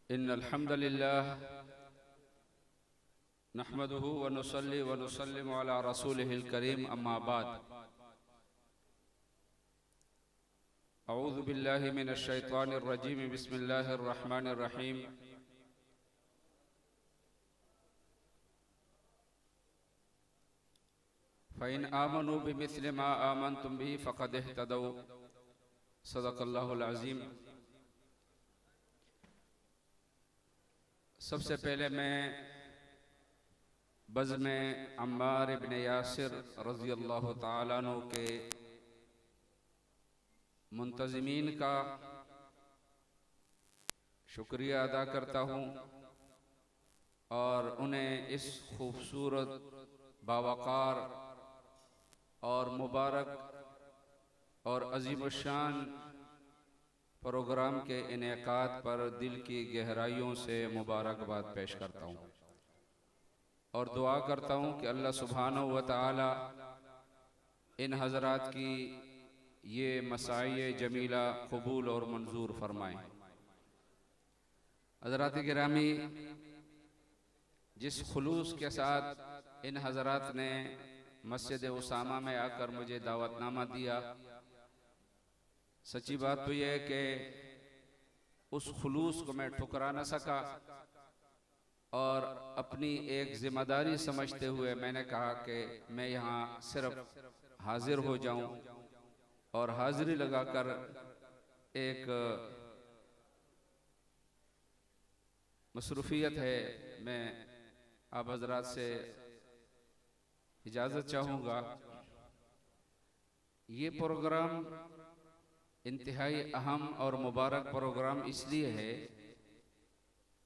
इन्नल हम्दुलिल्लाह नहमदुहु व नुसल्ली व नुसल्लिमु अला रसूलिहिल करीम अम्मा बाद। अऊज़ु बिल्लाहि मिनश शैतानिर रजीम बिस्मिल्लाहिर रहमानिर रहीम। फ़इन आमनू बिमिस्लि मा आमनतुम बिही फ़क़द इह्तदौ। सदक़ल्लाहुल अज़ीम। सबसे पहले मैं बज़्म अम्मार इब्न यासिर रज़ियल्लाहु ताला अन्हु के मुंतज़िमीन का शुक्रिया अदा करता हूँ और उन्हें इस खूबसूरत बावकार और मुबारक और अज़ीमुश्शान प्रोग्राम के इनेकाद पर दिल की गहराइयों से मुबारकबाद पेश करता हूँ और दुआ करता हूँ कि अल्लाह सुब्हानहू व तआला इन हज़रात की ये मसाए जमीला कबूल और मंजूर फरमाएँ। हज़रात गिरामी, जिस खुलूस के साथ इन हज़रात ने मस्जिद उसामा में आकर मुझे दावतनामा दिया, सच्ची बात तो यह है कि उस खुलूस को मैं ठुकरा न सका और अपनी एक जिम्मेदारी समझते हुए मैंने कहा कि मैं यहाँ सिर्फ हाजिर हो जाऊं और हाजिरी लगाकर एक मसरूफियत है, मैं आप हजरात से इजाज़त चाहूँगा। ये प्रोग्राम इंतहाई अहम और मुबारक प्रोग्राम इसलिए है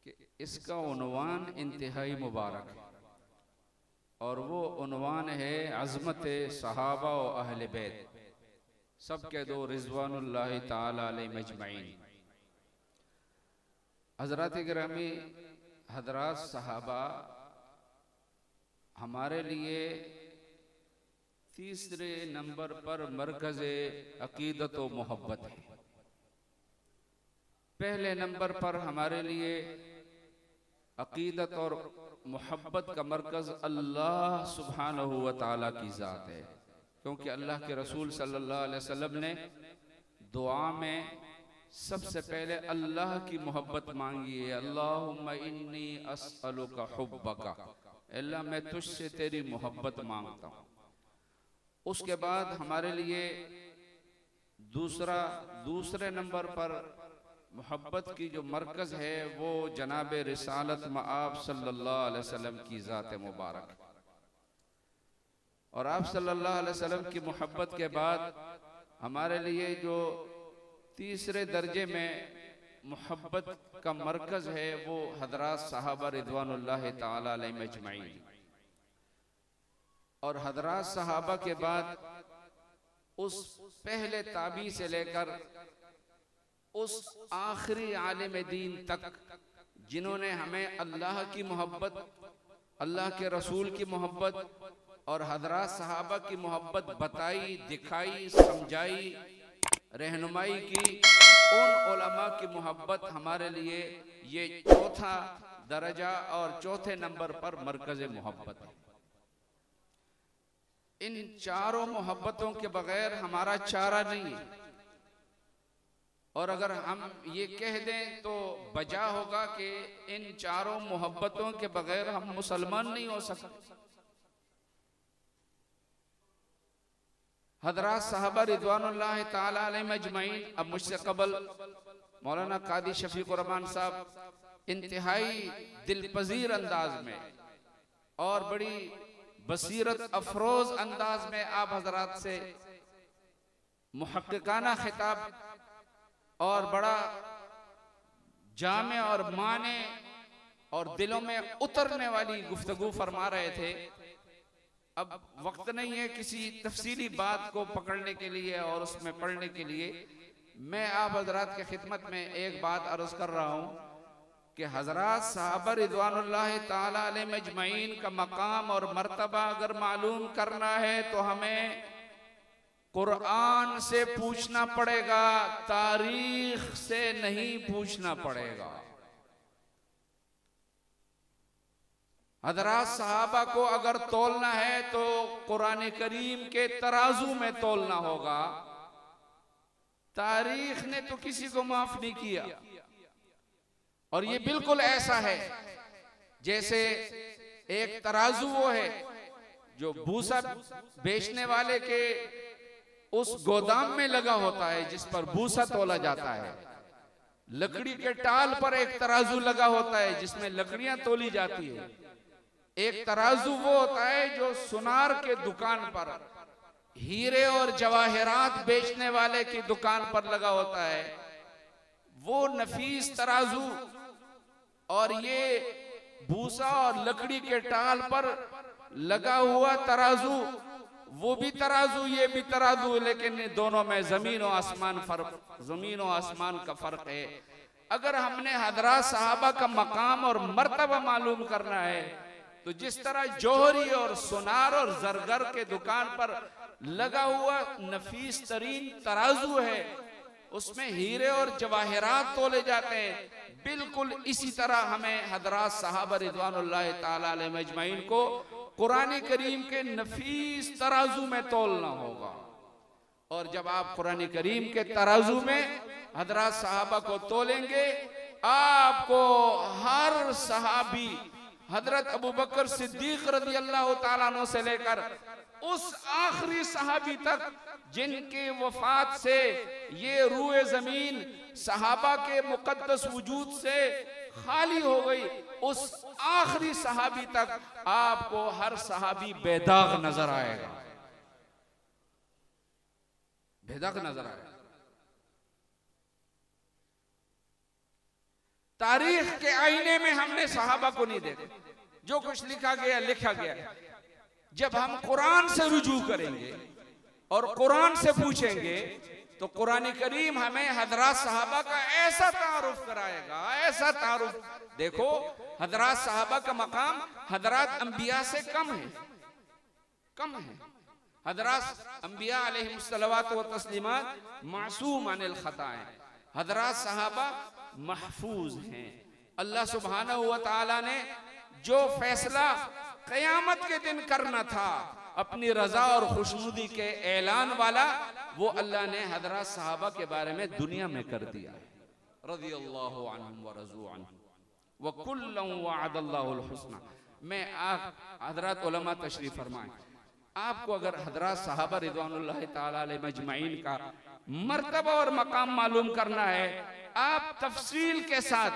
कि इसका उन्वान इंतहाई मुबारक है और वो उन्वान है अज़मत सहाबा व अहले बैत सबके दो रिज़वानुल्लाहि ताला अलैहिम अजमईन। हज़रात गिरामी, हज़रात सहाबा हमारे लिए तीसरे नंबर पर मरकज़े अकीदत व मोहब्बत है। पहले नंबर पर हमारे लिए अकीदत और मोहब्बत का मरकज़ अल्लाह सुब्हानहू व तआला की ज़ात है, क्योंकि अल्लाह के रसूल सल्लल्लाहु अलैहि वसल्लम ने दुआ में सबसे पहले अल्लाह की मोहब्बत मांगी है। अल्लाहुम्मा इन्नी अस्अलुका हुब्बका, अल्लाह मैं तुझसे तेरी मोहब्बत मांगता हूँ। उसके बाद हमारे लिए दूसरे नंबर पर मोहब्बत की जो मरकज़ है वो जनाब रिसालत मआब सल्लल्लाहु अलैहि वसल्लम की ज़ात मुबारक, और आप सल्लल्लाहु अलैहि वसल्लम की मोहब्बत के बाद हमारे लिए जो तीसरे दर्जे में मोहब्बत का मरकज़ है वो हज़रात सहाबा रिज़वानुल्लाहि ताला अलैहिम अजमईन। और हज़रात सहाबा के बाद उस पहले ताबी से लेकर उस आखिरी आलिम दीन तक जिन्होंने हमें अल्लाह की मोहब्बत, अल्लाह के रसूल की मोहब्बत और हज़रात सहाबा की मोहब्बत बताई, दिखाई, समझाई, रहनुमाई की, उन उलमा की मोहब्बत हमारे लिए ये चौथा दर्जा और चौथे नंबर पर मरकज़ मोहब्बत है। इन चारों मोहब्बतों के बगैर हमारा चारा नहीं है, और अगर हम ये कह दें तो बजा होगा कि इन चारों मोहब्बतों के बगैर हम मुसलमान नहीं हो सकते। हज़रात सहाबा रिज़वानुल्लाहि ताला अलैहिम अजमईन, अब मुझसे कबल मौलाना कादी शफीकुर रहमान साहब इंतहाई दिलपजीर अंदाज में और बड़ी बसीरत अफरोज अंदाज में आप हजरात से मुहक्किकाना खिताब और बड़ा जामे और माने और दिलों में उतरने वाली गुफ्तगू फरमा रहे थे। अब वक्त नहीं है किसी तफसीली बात को पकड़ने के लिए और उसमें पढ़ने के लिए। मैं आप हजरात के खिदमत में एक बात अर्ज कर रहा हूँ कि हज़रात सहाबा रिज़वानुल्लाहि ताला अलैहिम अजमईन का मकाम और मर्तबा अगर मालूम करना है तो हमें कुरान से पूछना पड़ेगा, तारीख से नहीं पूछना पड़ेगा। हजरात सहाबा को अगर तोलना है तो कुरान करीम के तराजू में तोलना होगा। तारीख ने तो किसी को माफ नहीं किया। और ये बिल्कुल ऐसा है जैसे एक तराजू वो है जो भूसा बेचने वाले के उस गोदाम में लगा होता है जिस पर भूसा तोला जाता है। लकड़ी के टाल पर एक तराजू लगा होता है जिसमें लकड़ियां तोली जाती है। एक तराजू वो होता है जो सुनार के दुकान पर, हीरे और जवाहरात बेचने वाले की दुकान पर लगा होता है। वो नफीस तराजू और ये भूसा और लकड़ी के टाल पर लगा हुआ तराजू, वो भी तराजू ये भी तराजू, लेकिन दोनों में जमीन और आसमान का फर्क है। अगर हमने हजरात सहाबा का मकाम और मर्तबा मालूम करना है तो जिस तरह जौहरी और सुनार और जरगर के दुकान पर लगा हुआ नफीस तरीन तराजू है उसमें हीरे और जवाहरात तोले जाते हैं, बिल्कुल इसी तरह हमें हजरात सहाबा रिज़वानुल्लाह ताला अलैहिम अजमईन को कुरान करीम के नफीस तराजू में तोलना होगा। और जब आप कुरान करीम के तराजू में हजरात सहाबा को तोलेंगे, आपको हर सहाबी हजरत अबू बकर सिद्दीक रज़ी अल्लाह ताला अन्हु से लेकर उस आखिरी सहाबी तक जिनकी वफात से ये रूए जमीन सहाबा के मुकद्दस वजूद से खाली हो गई, उस आखिरी सहाबी तक आपको हर सहाबी बेदाग नजर आएगा, बेदाग नजर आएगा। तारीख के आईने में हमने सहाबा को नहीं देखा, जो कुछ लिखा गया लिखा गया। जब हम कुरान से रुजू करेंगे और कुरान से पूछेंगे तो कुरान करीम हमें हजरात सहाबा का ऐसा तारुफ कराएगा, ऐसा तारुफ। देखो हजरात सहाबा का मकाम हजरात अंबिया से कम है, कम है। हजरात अंबिया अलैहिमुस्सलावात व तस्लीमात मासूम अनिल खताएं, हजरात सहाबा महफूज हैं। अल्लाह सुब्हानहू व तआला ने जो फैसला क़यामत के दिन करना था अपनी रजा और खुशनुदी के ऐलान वाला, वो अल्लाह ने हजरात सहाबा के बारे में दुनिया में कर दिया है। रज़ियल्लाहु अन्हुम व रज़ू अन्हु व कुल्लन वअदल्लाहुल हुस्ना। मैं आप हजरात उलमा तशरीफ फरमाएं, आपको अगर हजरात सहाबा रिज़वानुल्लाह ताला अलैहिम अजमईन का मर्तबा और मकाम मालूम करना है, आप तफसील के साथ,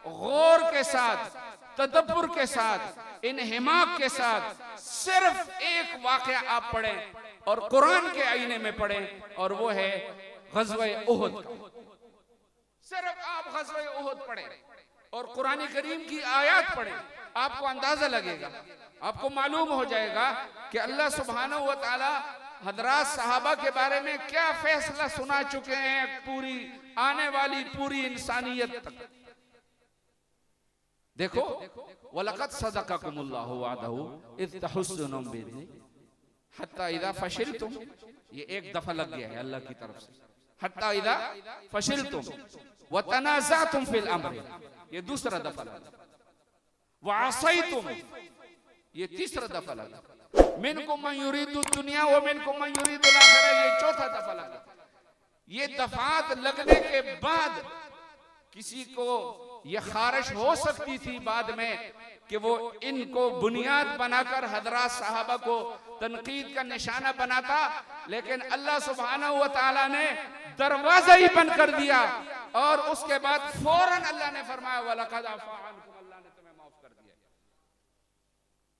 गौर के साथ, तदब्बुर के साथ, इन्हिमाक के साथ सिर्फ एक वाक़या आप पढ़ें और कुरान के आईने में पढ़ें, और वो है ग़ज़वा उहुद। सिर्फ आप ग़ज़वा उहुद पढ़ें और कुरान करीम की आयत पढ़ें, आपको अंदाजा लगेगा, आपको मालूम हो जाएगा कि अल्लाह सुब्हानहू व तआला हजरात सहाबा के बारे में क्या फैसला सुना चुके हैं पूरी आने वाली पूरी इंसानियत तक। देखो वलक़द सदक़कुमुल्लाहु वअदहु इज़ तहुस्सूनहुम बिइज़्निही हत्ता इज़ा फशिलतुम, ये एक दफा लग गया है अल्लाह की तरफ से। हत्ता इज़ा फशिलतुम व तनाज़अतुम फिल अम्र, ये दूसरा दफा लगा। व असैतुम, ये तीसरा दफा लगा। मिनकुम मन युरीदु दुनिया व मिनकुम मन युरीदुल आखिरा, ये चौथा दफा लगा। ये दफात लगने के बाद किसी को ये खारिश हो सकती थी बाद में कि वो इनको बुनियाद बनाकर हजरात सहाबा को तनकीद का निशाना बनाता, लेकिन अल्लाह सुब्हानहू व तआला ने दरवाजा ही बंद कर दिया और उसके बाद फौरन अल्लाह ने फरमाया वलक़द अफ़ा अन्कुम, अल्लाह ने तुम्हें माफ कर दिया।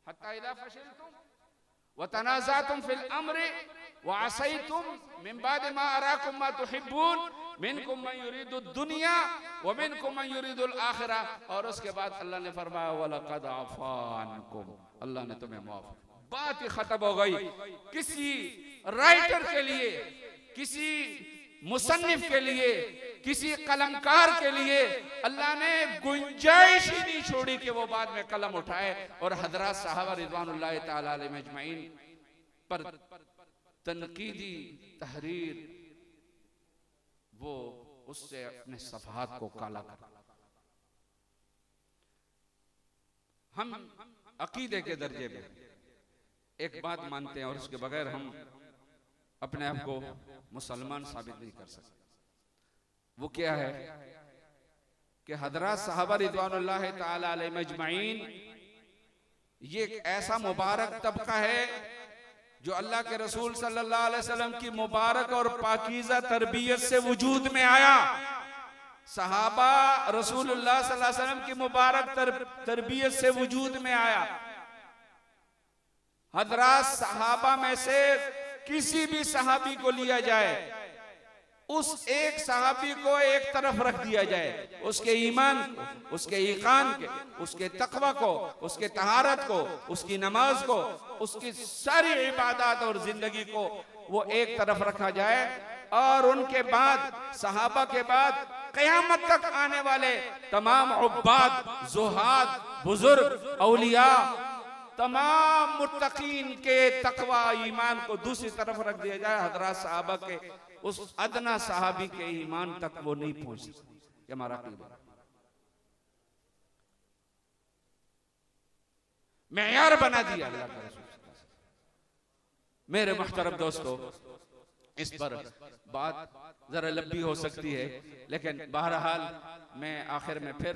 हत्ता इज़ा फशिलतुम व तनाज़अतुम फिल अम्रि व असैतुम मिन बादि मा अराकुम मा तुहिब्बून मिनकुम मन युरीदु दुनिया व मिनकुम मन युरीदुल आखिरा, और उसके बाद अल्लाह ने फरमाया वलक़द अफ़ा अन्कुम, अल्लाह ने तुम्हें माफ। बात ही खत्म हो गई। किसी राइटर के लिए, किसी मुसन्निफ के लिए, किसी कलमकार के लिए अल्लाह ने गुंजाइश ही नहीं छोड़ी कि वो बाद में कलम उठाए और हजरात सहाबा रिज़वानुल्लाह ताला अलैहिम अजमईन पर तनकीदी तहरीर वो उससे अपने सफ़हात को काला कर। हम अकीदे के दर्जे में एक बात मानते हैं और उसके बगैर हम अपने आप को मुसलमान साबित नहीं कर सकते। वो क्या है कि हजरत साहबा रिज़वानुल्लाह ताला अलैहिम अजमईन ये एक ऐसा मुबारक तबका है जो अल्लाह के रसूल सल्लल्लाहु अलैहि वसल्लम की मुबारक और पाकीज़ा तरबियत से वजूद में आया। सहाबा रसूलुल्लाह सल्लल्लाहु अलैहि वसल्लम की मुबारक तरबियत से वजूद में आया। हजरत सहाबा में से किसी भी सहाबी को लिया जाए, उस एक सहाबी को एक तरफ रख दिया जाए, उसके ईमान को, उसके ईकान के, उसके तकवा को, उसके तहारत को, उसकी नमाज को, उसकी सारी इबादत और जिंदगी को वो एक तरफ रखा जाए और उनके बाद सहाबा के बाद क़यामत तक आने वाले तमाम उब्बाद, ज़ुहाद, बुजुर्ग, औलिया, तमाम मुत्तकीन के तकवा ईमान को दूसरी तरफ रख दिया जाए। हजरत सहाबा के उस अदना सहाबी के ईमान तक वो नहीं पहुंच सकते। हमारा मेयार बना दिया अल्लाह का रसूल। मेरे मुहतरम दोस्तों, इस पर बात जरा लंबी हो सकती है, लेकिन बहरहाल मैं आखिर में फिर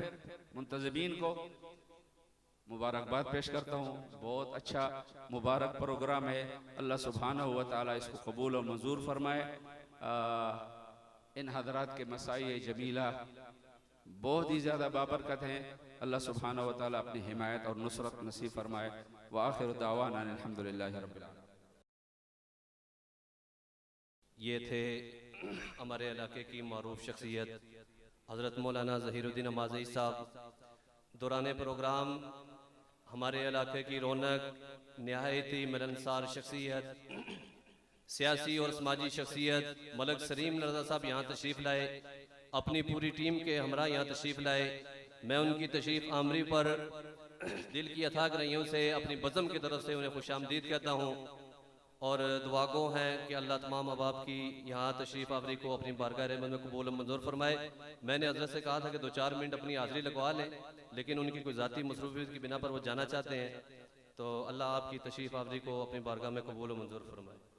मुंतज़िमीन को मुबारकबाद पेश करता हूँ। बहुत अच्छा मुबारक प्रोग्राम है। अल्लाह सुब्हानहू व तआला इसको कबूल और मंजूर फरमाए। इन हजरात के मसाई जमीला बहुत ही ज़्यादा बाबरकत हैं। अल्लाह सुब्हानहू व तआला अपनी हिमायत और नुसरत नसीब फरमाए। व आखिर दावाना अल्हम्दुलिल्लाहि रब्बिल आलमीन। ये थे हमारे इलाके की मारूफ शख्सियत हज़रत मौलाना ज़हीरुद्दीन नमाज़ी साहब। दौरान प्रोग्राम हमारे इलाके की रौनक, नहायत ही मिलनसार शख्सियत, सियासी और समाजी शख्सियत मलक सलीम रज़ा साहब यहाँ तशरीफ़ लाए। अपनी पूरी टीम के हमरा यहाँ तशरीफ़ लाए। मैं उनकी तशरीफ़ आमरी पर दिल की अथाह रहियों से अपनी बज़म की तरफ से उन्हें खुशामदीद कहता हूँ और दुआ गो हैं कि अल्लाह तमाम अहबाब की यहाँ तशरीफ़ आवरी को अपनी बारगाह रहमत में कबूल मंजूर फरमाए। मैंने हज़रत से कहा था कि 2-4 मिनट अपनी हाज़िरी लगवा लें, लेकिन उनकी कोई ज़ाती मसरूफियत की बिना पर वो जाना चाहते हैं। तो अल्लाह आपकी तशरीफ़ आवरी को अपनी बारगाह में कबूल मंजूर फरमाए।